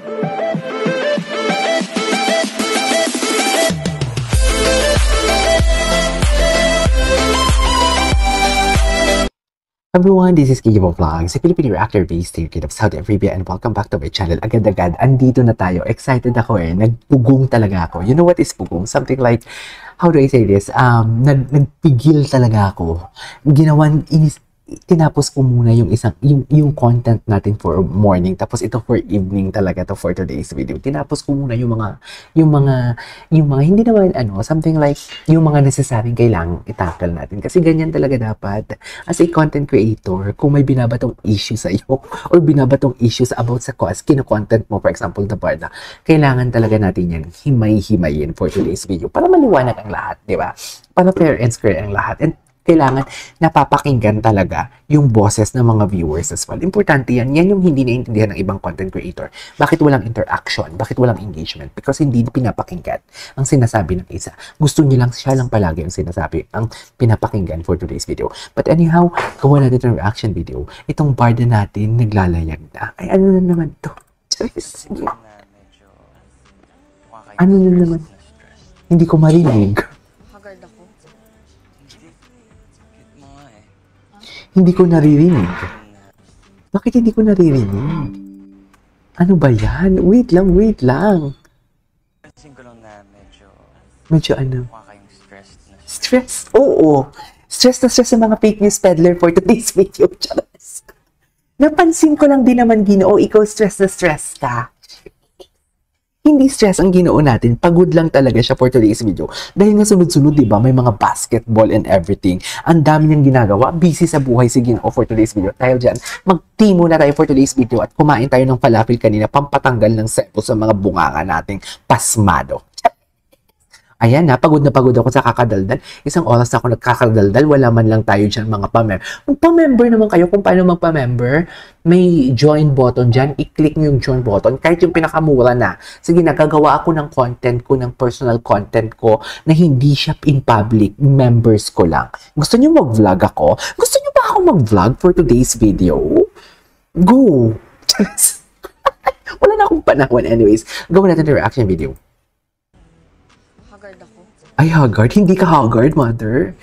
Everyone, this is Kikibo Vlogs, a Filipino reactor based here of Saudi Arabia, and welcome back to my channel. Agad-agad, andito na tayo. Excited ako eh. Nagpugong talaga ako. You know what is pugong? Something like, how do I say this? Nagpigil talaga ako. Tinapos ko muna yung content natin for morning, tapos ito for evening talaga to for today's video. Tinapos ko muna yung mga hindi naman something like yung mga necessaryong kailangang i-tackle natin, kasi ganyan talaga dapat as a content creator. Kung may binabatong issue sa iyo or binabatong issues about sa kino-content mo, for example the Barda, kailangan talaga natin yan himay-himayin for today's video para maliwanag ang lahat, di ba? Para fair and square ang lahat, and kailangan napapakinggan talaga yung boses ng mga viewers as well. Importante yan. Yan yung hindi naiintindihan ng ibang content creator. Bakit walang interaction? Bakit walang engagement? Because hindi pinapakinggan ang sinasabi ng isa. Gusto niya lang, siya lang palagi ang sinasabi, ang pinapakinggan for today's video. But anyhow, gawa natin yung reaction video. Itong Barda natin, naglalayag na. Ay, ano na naman to? Sige. Ano na naman? Hindi ko marinig. Hindi ko naririnig. Bakit hindi ko naririnig? Ano ba yan? Wait lang, wait lang. Pansin ko lang na medyo ano? kayong stressed na. Stress? Oo. Stress na stress sa mga fake news peddler for today's video. Charas. Napansin ko lang din naman, Ginoo, ikaw stress na stress ka. Hindi stress ang Ginoo natin. Pagod lang talaga siya for today's video. Dahil nga sunod-sunod, diba? May mga basketball and everything. Ang dami niyang ginagawa. Busy sa buhay si Ginoo for today's video. Dahil dyan, mag-timo na tayo for today's video at kumain tayo ng falafel kanina, pampatanggal ng sebo sa mga bunganga nating pasmado. Ayan na pagod ako sa kakadaldal. Isang oras na ako nagkakadaldal, wala man lang tayo dyan mga pa-member. Magpa-member naman kayo. Kung paano magpa-member, may join button dyan. I-click nyo yung join button. Kahit yung pinakamura na. Sige, nagagawa ako ng content ko, ng personal content ko, na hindi siya in public. Members ko lang. Gusto nyo mag-vlog ako? Gusto nyo ba ako mag-vlog for today's video? Go! Wala na akong panahon. Anyways, gawin natin yung reaction video. Ay, haggard? Hindi ka haggard, mother?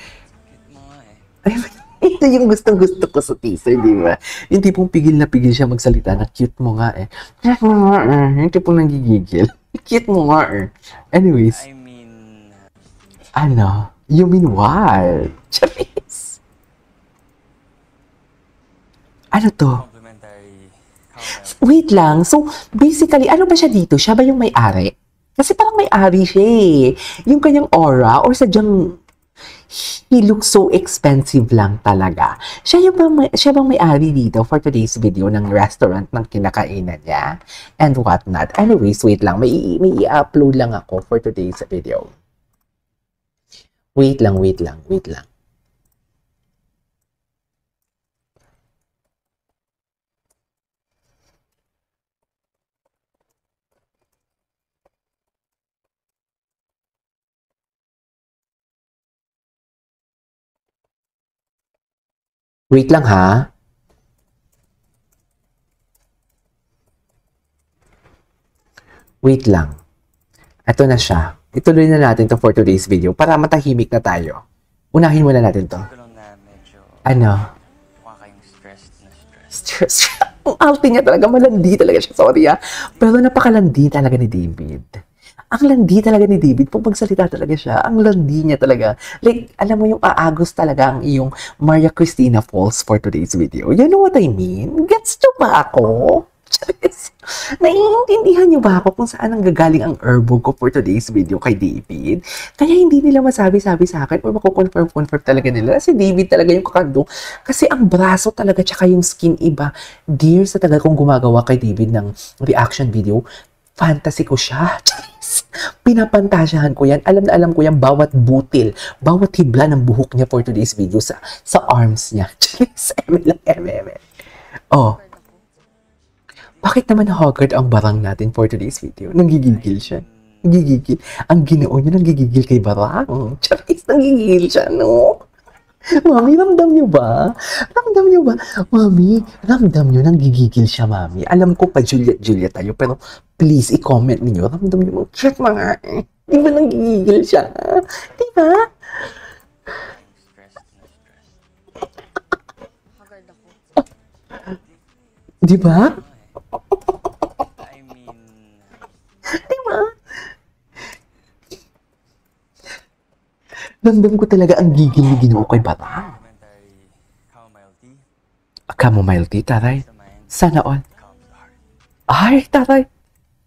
Ay, ito yung gustong-gusto ko sa teaser, di ba? Yung tipong pigil na pigil siya magsalita na cute mo nga eh. Cute mo nga eh. Yung tipong nanggigigil. Cute mo nga eh. Anyways. I mean... Ano? You mean what? Charis. Ano to? Complimentary. Wait lang. So, basically, ano ba siya dito? Siya ba yung may-ari? Kasi parang may-ari siya eh. Yung kanyang aura, or sadyang he looks so expensive lang talaga. Siya bang may-ari dito for today's video ng restaurant ng kinakainan niya? And whatnot. Anyways, wait lang. May i-upload lang ako for today's video. Wait lang. Wait lang ha. Wait lang. Ito na siya. Ituloy na natin to for today's video para matahimik na tayo. Unahin muna natin to. Ano? Kayong stressed na stress. Stress. Ang arte niya talaga. Malandi talaga siya. Sorry ha. Pero napakalandi talaga ni David. Ang landi talaga ni David. Pag magsalita talaga siya, ang landi niya talaga. Like, alam mo yung aagos talaga ang iyong Maria Cristina Falls for today's video. You know what I mean? Gets nyo ba ako? Naiintindihan nyo ba ako kung saan ang gagaling ang herbo ko for today's video kay David? Kaya hindi nila masabi-sabi sa akin or makukonfirm talaga nila. Si David talaga yung kakando. Kasi ang braso talaga tsaka yung skin iba. Dear, sa tagal kong gumagawa kay David ng reaction video, fantasy ko siya. Pinapantasyahan ko yan. Alam na alam ko yan, bawat butil, bawat hibla ng buhok niya for today's video sa arms niya. Oh. Bakit naman haggard ang barang natin for today's video? Nanggigigil siya. Nanggigigil. Ang Ginoo niya nanggigigil kay barang. Charis, nanggigigil siya, no? Mami, ramdam niyo ba? Ramdam niyo ba? Mami, ramdam niyo, nanggigigil siya, mami. Alam ko pa Juliet tayo, pero Please, i-comment ninyo. Ramdam niyo mga chat mga Di ba nanggigigil siya? Di ba? Stressed na stressed. Haggard ako. Di ba? I mean, Di ba? Ramdam ko talaga ang gigil ni Ginoo kay Batang. commentary chamomile tea Chamomile tea, taray. the mind, Sana all. calms the heart. Ay, taray.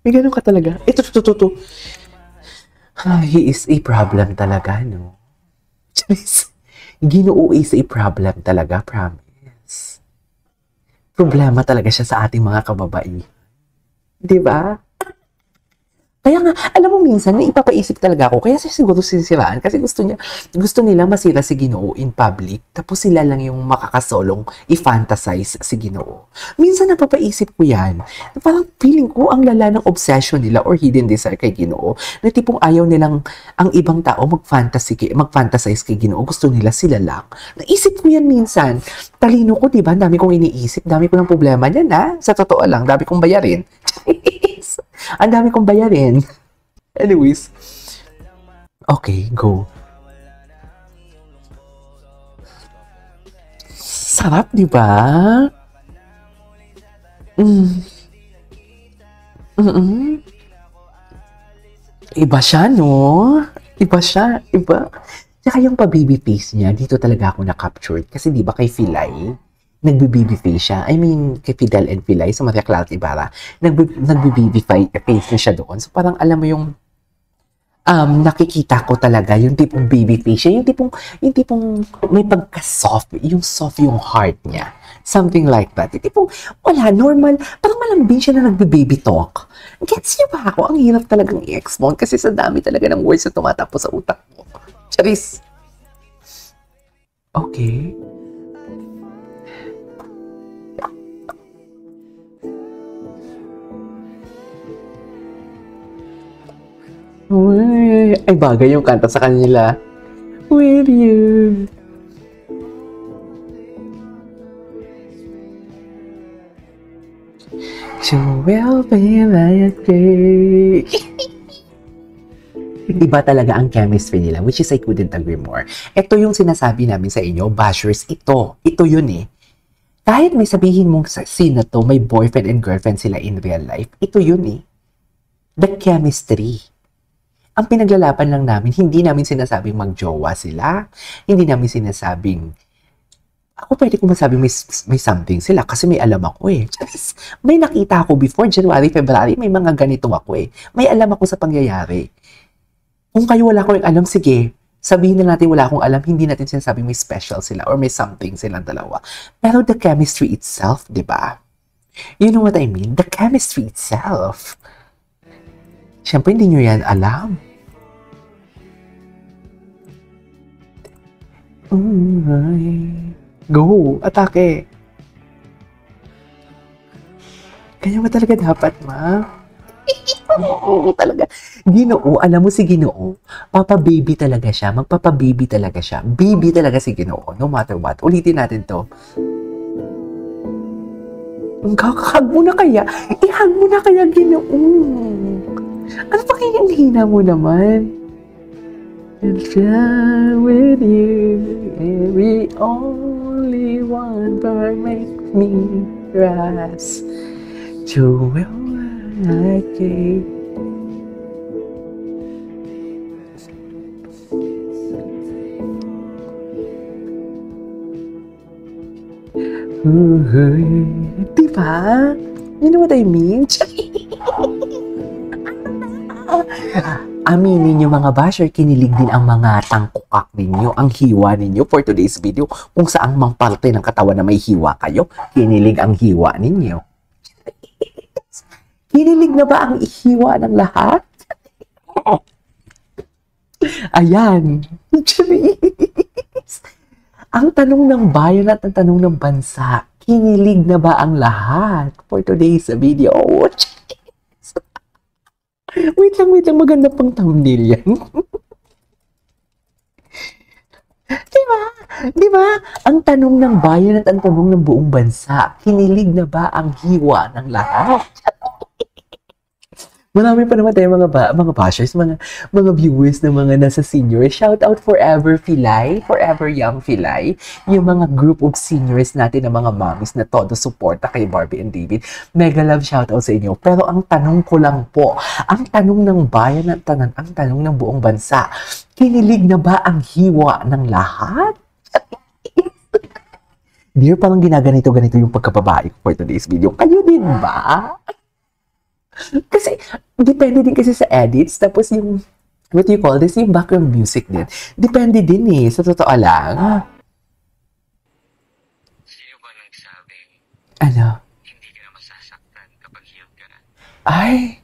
May ganun ka talaga. Ito. He is a problem talaga, no? Charis. Ginoo is a problem talaga, promise. Problema talaga siya sa ating mga kababaihan. Di ba? Kaya nga, alam mo minsan, may ipapaisip talaga ako. Kaya siya siguro sinisiraan kasi gusto nila masira si Ginoo in public. Tapos sila lang yung makakasolong i-fantasize si Ginoo. Minsan napapaisip ko yan. Na parang feeling ko ang lala ng obsession nila or hidden desire kay Ginoo. Na tipong ayaw nilang ang ibang tao mag-fantasize kay Ginoo. Gusto nila sila lang. Naisip ko yan minsan. Talino ko, di ba? Dami kong iniisip. Dami ko ng problema niyan, ha? Sa totoo lang, dami kong bayarin. Ang dami kong bayarin. Anyways. Okay, go. Sarap, di ba? Iba siya, no? Iba siya. Iba. Tsaka yung pa-baby face niya, dito talaga ako na-captured. Kasi di ba kay Filay, nagbe-baby face siya. I mean, kay Fidel and Filay, sa Maria Clara Ibarra, nagbe-baby face na siya doon. So parang alam mo yung nakikita ko talaga yung tipong baby face siya, yung tipong may pagka-soft, yung soft yung heart niya. Something like that. Yung tipong, wala, normal, parang malambing siya na nagbe-baby talk. Gets niyo ba ako? Ang hirap talagang i-explain kasi sa dami talaga ng words na tumatapos sa utak mo. Charis. Okay. Uy, ay bagay yung kanta sa kanila. With you. You will be my day. Iba talaga ang chemistry nila, which is I couldn't agree more. Ito yung sinasabi namin sa inyo, bashers, ito yun eh. Kahit may sabihin mong sino to, may boyfriend and girlfriend sila in real life, ito yun eh. The chemistry. Ang pinaglalaban lang namin, hindi namin sinasabing magjowa sila, hindi namin sinasabing, ako pwede ko masabing may something sila kasi may alam ako eh. May nakita ako before January, February, may mga ganito ako eh. May alam ako sa pangyayari. Kung kayo wala akong alam, sige, sabihin na natin wala akong alam, hindi natin sinasabing may special sila or may something silang dalawa. Pero the chemistry itself, di ba? You know what I mean? The chemistry itself. Siyempre, hindi nyo yan alam. Go! Atake! Kanya ba talaga dapat, ma? Oo, talaga. Ginoo, alam mo si Ginoo, papa-baby talaga siya, magpapa-baby talaga siya. Baby talaga si Ginoo, no matter what. Ulitin natin to. Kakahag mo na kaya? Ihag mo na kaya, Ginoo. Ano pa kaya ang hina mo naman? And fly with you, every only one bird makes me rise to where I came. Diba? You know what I mean? Aminin nyo mga basher, kinilig din ang mga tangkukak ninyo, ang hiwa ninyo for today's video. Kung saang mang parte ng katawan na may hiwa kayo, kinilig ang hiwa ninyo. Kinilig na ba ang ihiwa ng lahat? Ayan. Ang tanong ng bayan at ang tanong ng bansa, kinilig na ba ang lahat for today's video? Wait lang, maganda pang thumbnail yan. Diba? Ang tanong ng bayan at ang tanong ng buong bansa, kinilig na ba ang hiwa ng lahat? Marami pa naman tayong mga bashers, mga viewers na mga nasa senior. Shout out Forever Filay, Forever Young Filay, yung mga group of seniors natin na mga mommies na todo suporta kay Barbie and David. Mega love shout out sa inyo. Pero ang tanong ko lang po, ang tanong ng bayan at ang tanong ng buong bansa, kinilig na ba ang hiwa ng lahat? Dear, parang ginaganito-ganito yung pagkababae ko for today's video. Kayo din ba? Kasi, depende din kasi sa edits, tapos yung, what you call this, yung background music din. Depende din sa totoo lang. Sino ba nagsabing Ano? hindi ka na masasaktan kapag healed ka na? Ay!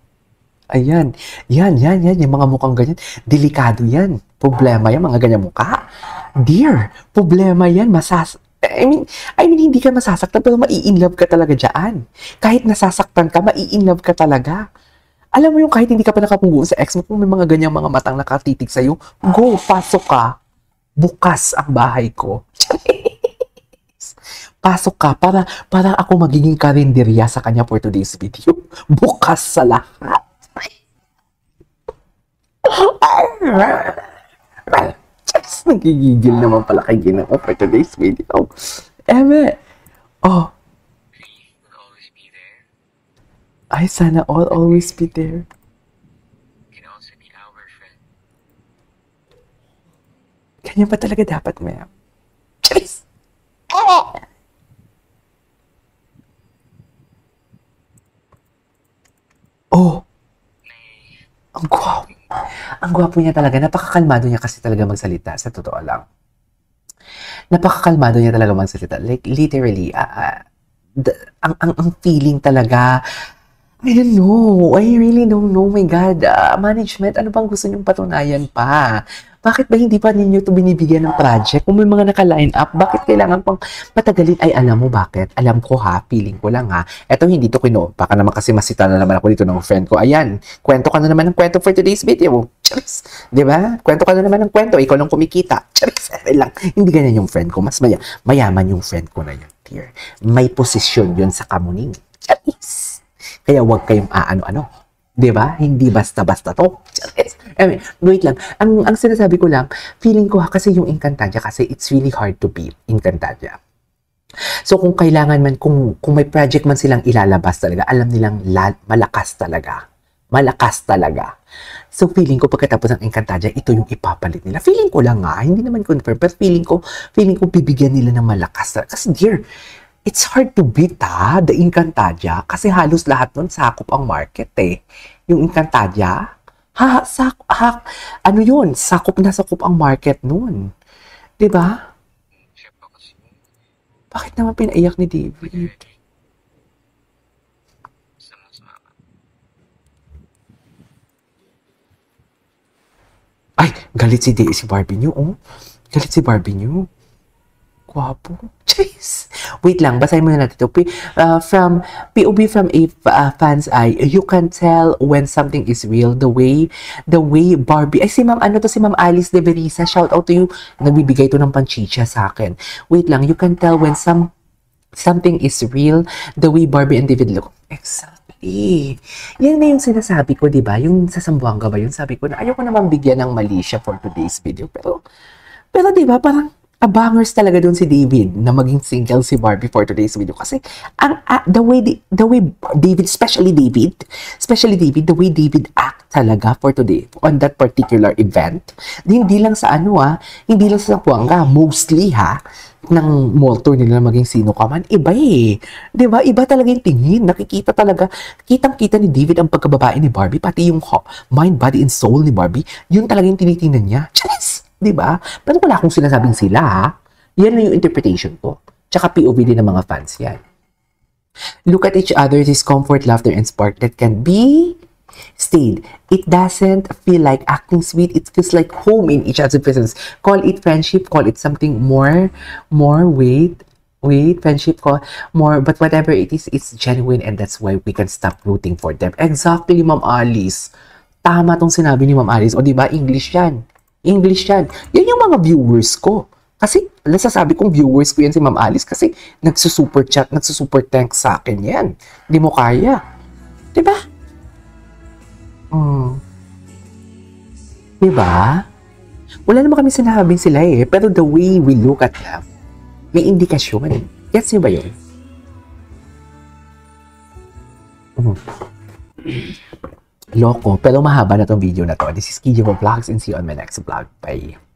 Ayan. Yan. Yung mga mukhang ganyan. Delikado yan. Problema yan, mga ganyan mukha. Dear, problema yan. I mean, hindi ka masasaktan, pero mai-inlove ka talaga dyan. Kahit nasasaktan ka, mai-inlove ka talaga. Alam mo yung kahit hindi ka pa nakapugo sa ex mo, kung may mga ganyang mga matang nakatitig sa'yo, go, pasok ka. Bukas ang bahay ko. Pasok ka para ako magiging karinderya sa kanya for today's video. Bukas sa lahat. Just nagigigil naman pala kay Ginoo for today's video. Eme! Oh, Faith will always be there. ay sana all always be there. Can also be our friend. Ganyan ba talaga dapat, ma'am? Charis! Oh, May ang gwapo. Ang gwapo niya talaga. Napakakalmado niya kasi talaga magsalita. Sa totoo lang. Napakakalmado niya talaga magsalita. Like, literally, ang feeling talaga, I don't know. I really don't know. My God. Management, ano bang gusto niyong patunayan pa? Bakit ba hindi pa ninyo ito binibigyan ng project? Kung may mga naka-line up, bakit kailangan pang patagalin? Ay, alam mo bakit? Alam ko ha, feeling ko lang ha. Eto hindi to baka naman kasi masita na naman ako dito ng friend ko. Ayan, kwento ka na naman ng kwento for today's video. Charis. Diba? Kwento ka na naman ng kwento. Ikaw lang kumikita. Charis. Lang. Hindi ganyan yung friend ko. Mas mayaman yung friend ko na yun. Dear. May posisyon yun sa kamuning. Charis. Kaya huwag kayong ano-ano. Diba? Hindi basta-basta to. Charis. Wait lang. Ang sinasabi ko lang, feeling ko kasi yung Encantadia kasi it's really hard to beat Encantadia. So kung kailangan man, kung may project man silang ilalabas talaga, alam nilang malakas talaga. Malakas talaga. So feeling ko pagkatapos ng Encantadia, ito yung ipapalit nila. Feeling ko lang nga, hindi naman confirm, pero feeling ko bibigyan nila ng malakas talaga. Kasi dear, it's hard to beat the Encantadia kasi halos lahat nun sakop ang market Yung Encantadia, ano yun? Sakop ang market nun. Diba? siya pa kasi Bakit naman pinaiyak ni David? sama-sama ka. Ay, galit si Barbie niyo, oh. Galit si Barbie niyo. Gwapo. Jeez. Wait lang, basahin muna natin ito. From POV from a fan's eye, you can tell when something is real the way Barbie. Ay, si Ma'am Alice De Verisa. Shout out to you. Nagbibigay ito ng panchicha sa akin. Wait lang, you can tell when something is real the way Barbie and David look. Exactly. Yan na yung sinasabi ko, di ba? Yung sa Sambuanga ba yun? Sabi ko na ayoko naman bigyan ng mali siya for today's video. Pero di ba, parang abangers talaga doon si David na maging single si Barbie for today's video kasi the way David, especially David, the way David act talaga for today on that particular event, hindi lang sa hindi lang sa Sambuanga, mostly ng mall tour nila maging sino ka man, iba di ba? Iba talaga yung tingin, nakikita talaga, kitang-kita ni David ang pagkababae ni Barbie, pati yung mind, body, and soul ni Barbie, yun talaga yung tinitingnan niya. Yes! Diba? Pero wala akong sinasabing sila, Yan na yung interpretation ko. Tsaka POV din ng mga fans yan. Look at each other, this comfort, laughter, and spark that can be stayed. It doesn't feel like acting sweet. It feels like home in each other's presence. Call it friendship, call it something more, wait, friendship, call more, but whatever it is, it's genuine and that's why we can stop rooting for them. Exactly, Ma'am Alice. Tama tong sinabi ni Ma'am Alice. O diba, English yan. Yan yung mga viewers ko. Kasi, nasasabi kong viewers ko yan si Ma'am Alice kasi nagsusuper chat, nagsusuper thanks sa akin yan. Di mo kaya. Diba? Oh. Diba? Wala naman kami sinabing sila eh. Pero the way we look at them, may indikasyon. Gets niyo ba yun? Loko. Pero mahaba na tong video na to. This is Kijo Vlogs and see you on my next vlog. Bye.